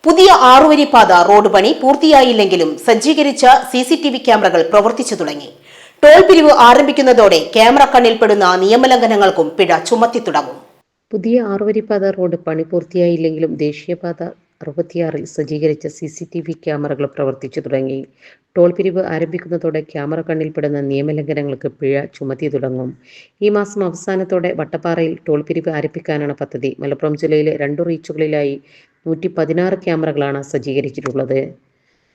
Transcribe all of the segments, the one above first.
പുതിയ ആറുവരിപ്പാത റോഡ് പണി പൂർത്തിയായില്ലെങ്കിലും സജ്ജീകരിച്ച സിസിടിവി ക്യാമറകൾ പ്രവർത്തിച്ചു തുടങ്ങി. ടോൾ പിരിവ് ആരംഭിക്കുന്നതോടെ ക്യാമറ കണ്ണിൽപ്പെടുന്ന നിയമലംഘനങ്ങൾക്കും പിഴ ചുമത്തി തുടങ്ങും. പുതിയ ആറുവരിപ്പാത റോഡ് പണി പൂർത്തിയായില്ലെങ്കിലും ദേശീയപാത 66-ൽ സജ്ജീകരിച്ച സിസിടിവി ക്യാമറകൾ പ്രവർത്തിച്ചു തുടങ്ങി. ടോൾ പിരിവ് ആരംഭിക്കുന്നതോടെ ക്യാമറ കണ്ണിൽപ്പെടുന്ന നിയമലംഘനങ്ങൾക്ക് പിഴ ചുമത്തി തുടങ്ങും. ഈ മാസം അവസാനത്തോടെ വട്ടപ്പാറയിൽ ടോൾ പിരിവ് ആരംഭിക്കാനാണ് പദ്ധതി. മലപ്പുറം ജില്ലയിലെ 2 റീച്ചുകളിലായി 116 ക്യാമറകളാണ് സജ്ജീകരിച്ചിട്ടുള്ളത്.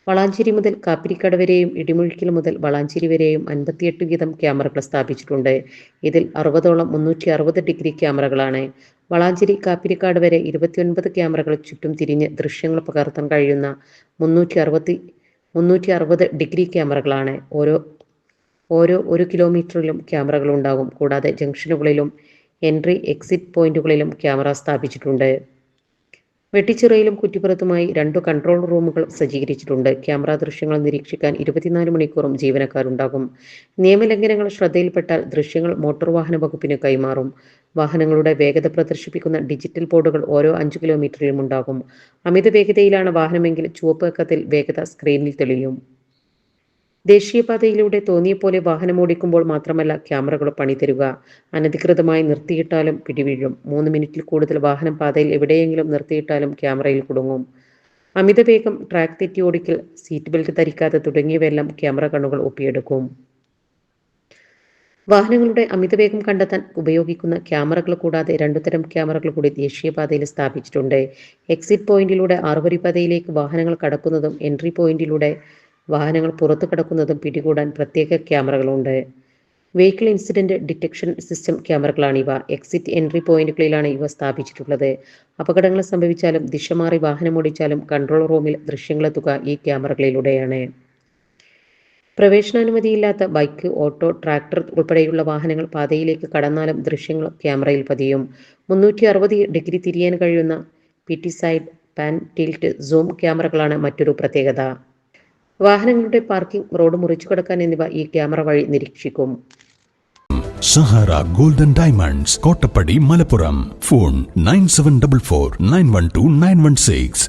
വളാഞ്ചേരി മുതൽ കാപ്പിരിക്കാട് വരെയും ഇടിമുഴിക്കൽ മുതൽ വളാഞ്ചേരി വരെയും 58 വീതം ക്യാമറകൾ സ്ഥാപിച്ചിട്ടുണ്ട്. ഇതിൽ 60ഓളം 360 ഡിഗ്രി ക്യാമറകളാണ്. വളാഞ്ചേരി കാപ്പിരിക്കാട് വരെ 29 ക്യാമറകൾ ചുറ്റും തിരിഞ്ഞ് ദൃശ്യങ്ങൾ പകർത്താൻ കഴിയുന്ന 360 ഡിഗ്രി ക്യാമറകളാണ്. ഓരോ 1 കിലോമീറ്ററിലും ക്യാമറകൾ ഉണ്ടാകും. കൂടാതെ ജംഗ്ഷനുകളിലും എൻട്രി എക്സിറ്റ് പോയിന്റുകളിലും ക്യാമറ സ്ഥാപിച്ചിട്ടുണ്ട്. വെട്ടിച്ചിറയിലും കുറ്റിപ്പുറത്തുമായി 2 കൺട്രോൾ റൂമുകൾ സജ്ജീകരിച്ചിട്ടുണ്ട്. ക്യാമറ ദൃശ്യങ്ങൾ നിരീക്ഷിക്കാൻ 24 മണിക്കൂറും ജീവനക്കാരുണ്ടാകും. നിയമലംഘനങ്ങൾ ശ്രദ്ധയിൽപ്പെട്ടാൽ ദൃശ്യങ്ങൾ മോട്ടോർ വാഹന വകുപ്പിന് കൈമാറും. വാഹനങ്ങളുടെ വേഗത പ്രദർശിപ്പിക്കുന്ന ഡിജിറ്റൽ ബോർഡുകൾ ഓരോ 5 കിലോമീറ്ററിലും ഉണ്ടാകും. അമിത വേഗതയിലാണ് വാഹനമെങ്കിൽ ചുവപ്പ് അക്കത്തിൽ വേഗത സ്ക്രീനിൽ തെളിയും. ദേശീയപാതയിലൂടെ തോന്നിയപോലെ വാഹനമോടിക്കുമ്പോൾ മാത്രമല്ല ക്യാമറകൾ പണിതരുക. അനധികൃതമായി നിർത്തിയിട്ടാലും പിടിവീഴും. 3 മിനിറ്റിൽ കൂടുതൽ വാഹനം പാതയിൽ എവിടെയെങ്കിലും നിർത്തിയിട്ടാലും ക്യാമറയിൽ കുടുങ്ങും. അമിതവേഗം, ട്രാക്ക് തെറ്റി ഓടിക്കൽ, സീറ്റ് ബെൽറ്റ് ധരിക്കാതെ തുടങ്ങിയവയെല്ലാം ക്യാമറ കണ്ണുകൾ ഒപ്പിയെടുക്കും. വാഹനങ്ങളുടെ അമിതവേഗം കണ്ടെത്താൻ ഉപയോഗിക്കുന്ന ക്യാമറകൾ കൂടാതെ 2 തരം ക്യാമറകൾ കൂടി ദേശീയപാതയിൽ സ്ഥാപിച്ചിട്ടുണ്ട്. എക്സിറ്റ് പോയിന്റിലൂടെ ആറുവരിപ്പാതയിലേക്ക് വാഹനങ്ങൾ കടക്കുന്നതും എൻട്രി പോയിന്റിലൂടെ വാഹനങ്ങൾ പുറത്തു കടക്കുന്നതും പിടികൂടാൻ പ്രത്യേക ക്യാമറകളുണ്ട്. വെഹിക്കിൾ ഇൻസിഡന്റ് ഡിറ്റക്ഷൻ സിസ്റ്റം ക്യാമറകളാണിവ. എക്സിറ്റ് എൻട്രി പോയിന്റുകളിലാണ് ഇവ സ്ഥാപിച്ചിട്ടുള്ളത്. അപകടങ്ങൾ സംഭവിച്ചാലും ദിശ മാറി വാഹനമോടിച്ചാലും കൺട്രോൾ റൂമിൽ ദൃശ്യങ്ങളെത്തുക ഈ ക്യാമറകളിലൂടെയാണ്. പ്രവേശനാനുമതിയില്ലാത്ത ബൈക്ക്, ഓട്ടോ, ട്രാക്ടർ ഉൾപ്പെടെയുള്ള വാഹനങ്ങൾ പാതയിലേക്ക് കടന്നാലും ദൃശ്യങ്ങൾ ക്യാമറയിൽ പതിയും. 360 ഡിഗ്രി തിരിയാൻ കഴിയുന്ന PT side, pan, tilt, zoom ക്യാമറകളാണ് മറ്റൊരു പ്രത്യേകത. വാഹനങ്ങളുടെ പാർക്കിംഗ്, റോഡ് മുറിച്ചു കടക്കാൻ എന്നിവ ഈ ക്യാമറ വഴി നിരീക്ഷിക്കും. Sahara golden diamonds, Kottappadi, Malappuram. Phone 9744 912 916.